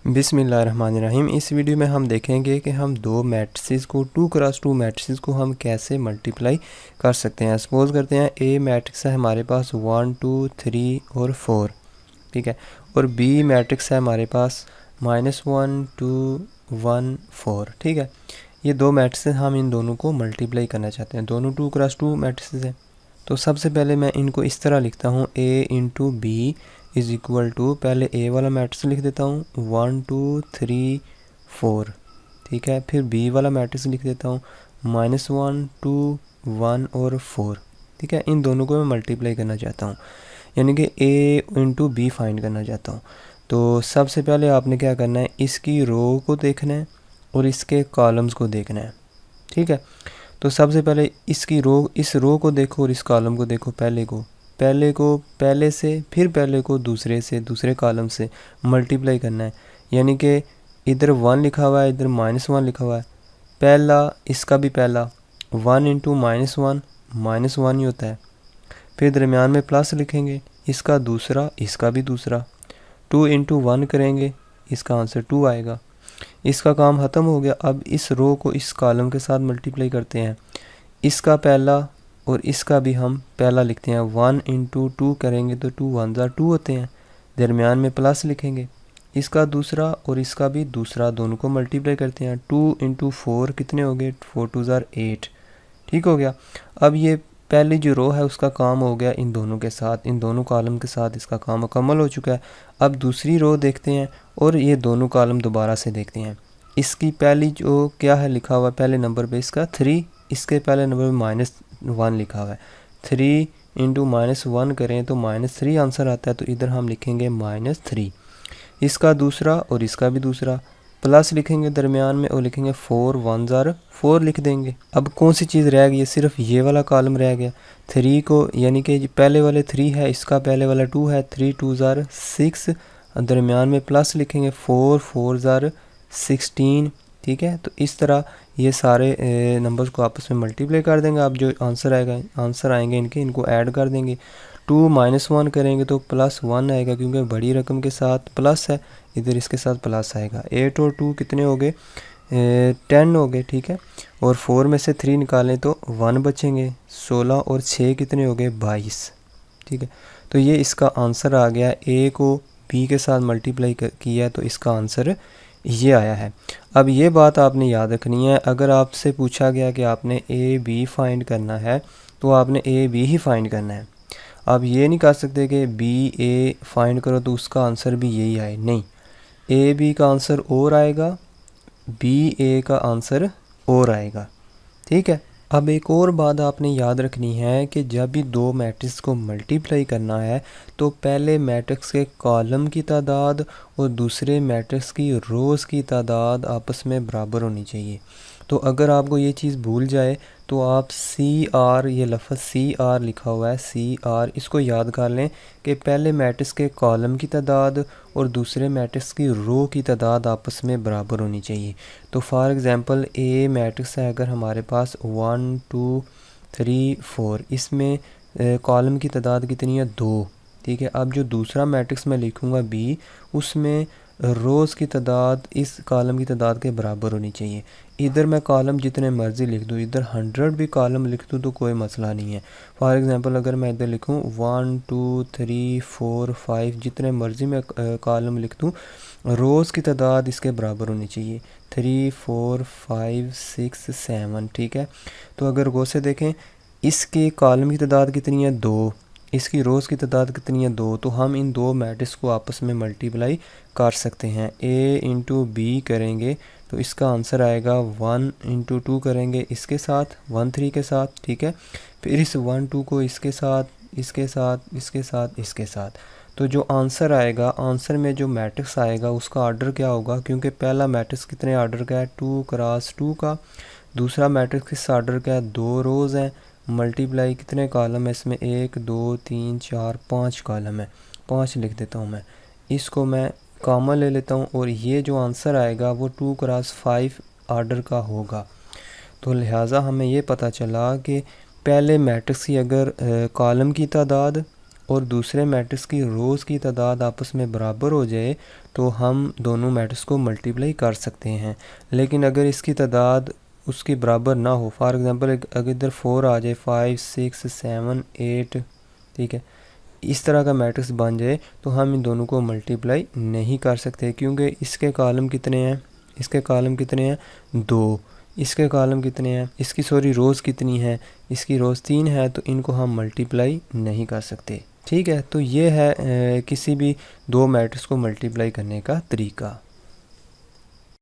बिस्मिल्लाहिर्रहमानिर्रहीम। इस वीडियो में हम देखेंगे कि हम दो मैट्रिसेस को 2x2 मैट्रिसेस को हम कैसे मल्टीप्लाई कर सकते हैं। सपोज़ करते हैं ए मैट्रिक्स है हमारे पास 1 2 3 और 4, ठीक है, और बी मैट्रिक्स है हमारे पास -1 2 1 4, ठीक है। ये दो मैट्रिसेस हम इन दोनों को मल्टीप्लाई करना चाहते हैं, दोनों 2x2 मैट्रिसेस हैं। तो सबसे पहले मैं इनको इस तरह लिखता हूँ, A into B is equal to, पहले ए वाला मैट्रिक्स लिख देता हूँ 1 2 3 4, ठीक है। फिर बी वाला मैट्रिक्स लिख देता हूँ -1 2 1 और 4, ठीक है। इन दोनों को मैं मल्टीप्लाई करना चाहता हूँ, यानी कि ए इंटू बी फाइंड करना चाहता हूँ। तो सबसे पहले आपने क्या करना है, इसकी रो को देखना है और इसके कॉलम्स को देखना है, ठीक है। तो सबसे पहले इसकी रो, इस रो को देखो और इस कॉलम को देखो। पहले को पहले से, फिर पहले को दूसरे से, दूसरे कॉलम से मल्टीप्लाई करना है, यानी कि इधर 1 लिखा हुआ है, इधर -1 लिखा हुआ है। पहला इसका भी पहला 1 इंटू -1 ही होता है। फिर दरमियान में प्लस लिखेंगे, इसका दूसरा, इसका भी दूसरा। 2 इंटू 1 करेंगे, इसका आंसर 2 आएगा। इसका काम ख़त्म हो गया। अब इस रो को इस कॉलम के साथ मल्टीप्लाई करते हैं, इसका पहला और इसका भी हम पहला लिखते हैं। 1 इंटू 2 करेंगे तो 2 1 2 होते हैं, दरमियान में प्लस लिखेंगे। इसका दूसरा और इसका भी दूसरा, दोनों को मल्टीप्लाई करते हैं। 2 इंटू 4 कितने हो गए, 4 2 8, ठीक हो गया। अब ये पहली जो रो है उसका काम हो गया इन दोनों के साथ, इन दोनों कॉलम के साथ इसका काम मुकम्मल हो चुका है। अब दूसरी रो देखते हैं और ये दोनों कॉलम दोबारा से देखते हैं। इसकी पहली जो क्या है लिखा हुआ है पहले नंबर पे, इसका 3, इसके पहले नंबर पे -1 लिखा हुआ है। 3 इंटू -1 करें तो -3 आंसर आता है, तो इधर हम लिखेंगे -3। इसका दूसरा और इसका भी दूसरा, प्लस लिखेंगे दरमियान में और लिखेंगे 4 1 4 लिख देंगे। अब कौन सी चीज़ रह गई है, सिर्फ ये वाला कॉलम रह गया। 3 को, यानी कि पहले वाले 3 है, इसका पहले वाला 2 है, 3 2 6, दरमियान में प्लस लिखेंगे 4 4 16, ठीक है। तो इस तरह ये सारे नंबर्स को आपस में मल्टीप्लाई कर देंगे। अब जो आंसर आएंगे इनको ऐड कर देंगे। 2 -1 करेंगे तो +1 आएगा, क्योंकि बड़ी रकम के साथ प्लस है, इधर इसके साथ प्लस आएगा। 8 और 2 कितने हो गए, 10 हो गए, ठीक है। और 4 में से 3 निकालें तो 1 बचेंगे। 16 और 6 कितने हो गए, 22, ठीक है। तो ये इसका आंसर आ गया। ए को बी के साथ मल्टीप्लाई किया तो इसका आंसर ये आया है। अब ये बात आपने याद रखनी है, अगर आपसे पूछा गया कि आपने ए बी फाइंड करना है तो आपने ए बी ही फाइंड करना है। आप ये नहीं कर सकते कि बी ए फाइंड करो तो उसका आंसर भी यही आए, नहीं। ए बी का आंसर और आएगा, बी ए का आंसर और आएगा, ठीक है। अब एक और बात आपने याद रखनी है कि जब भी दो मैट्रिक्स को मल्टीप्लाई करना है तो पहले मैट्रिक्स के कॉलम की तादाद और दूसरे मैट्रिक्स की रोज़ की तादाद आपस में बराबर होनी चाहिए। तो अगर आपको ये चीज़ भूल जाए तो आप CR, ये लफ्ज़ CR लिखा हुआ है, CR, इसको याद कर लें कि पहले मैट्रिक्स के कॉलम की तादाद और दूसरे मैट्रिक्स की रो की तादाद आपस में बराबर होनी चाहिए। तो फॉर एग्ज़ाम्पल ए मैट्रिक्स है अगर हमारे पास 1 2 3 4, इसमें कॉलम की तादाद कितनी है, 2, ठीक है। अब जो दूसरा मैट्रिक्स मैं लिखूँगा बी, उसमें रोज़ की तादाद इस कॉलम की तादाद के बराबर होनी चाहिए। इधर मैं कॉलम जितने मर्ज़ी लिख दूँ, इधर 100 भी कॉलम लिख दूँ तो कोई मसला नहीं है। फॉर एग्ज़ाम्पल अगर मैं इधर लिखूँ 1 2 3 4 5, जितने मर्ज़ी मैं कॉलम लिख दूँ, रोज़ की तादाद इसके बराबर होनी चाहिए, 3 4 5 6 7, ठीक है। तो अगर गौर से देखें, इसके कॉलम की तादाद कितनी है, 2, इसकी रोज़ की तादाद कितनी है, 2, तो हम इन दो मैट्रिक्स को आपस में मल्टीप्लाई कर सकते हैं। ए इंटू बी करेंगे तो इसका आंसर आएगा 1 इंटू 2 करेंगे इसके साथ 1 3 के साथ, ठीक है। फिर इस 1 2 को इसके साथ, इसके साथ, इसके साथ, इसके साथ, तो जो आंसर आएगा, आंसर में जो मैट्रिक्स आएगा उसका ऑर्डर क्या होगा, क्योंकि पहला मैट्रिक्स कितने ऑर्डर का है, 2 क्रॉस 2 का। दूसरा मैट्रिक्स किस ऑर्डर का है, 2 रोज़ हैं, मल्टीप्लाई कितने कॉलम है इसमें, 1 2 3 4 5 कॉलम है, 5 लिख देता हूँ मैं। इसको मैं कॉमन ले लेता हूँ और ये जो आंसर आएगा वो 2 क्रॉस 5 ऑर्डर का होगा। तो लिहाजा हमें ये पता चला कि पहले मैट्रिक्स की अगर कॉलम की तादाद और दूसरे मैट्रिक्स की रोज़ की तादाद आपस में बराबर हो जाए तो हम दोनों मैट्रिक्स को मल्टीप्लाई कर सकते हैं। लेकिन अगर इसकी तादाद उसके बराबर ना हो, फॉर एग्ज़ाम्पल अगर इधर 4 आ जाए, 5 6 7 8, ठीक है, इस तरह का मैट्रिक्स बन जाए तो हम इन दोनों को मल्टीप्लाई नहीं कर सकते, क्योंकि इसके कॉलम कितने हैं, इसके कॉलम कितने हैं 2, इसके कॉलम कितने हैं, इसकी रोज़ कितनी है, इसकी रोज़ 3 है, तो इनको हम मल्टीप्लाई नहीं कर सकते। ठीक है, तो ये है किसी भी दो मैट्रिक्स को मल्टीप्लाई करने का तरीका।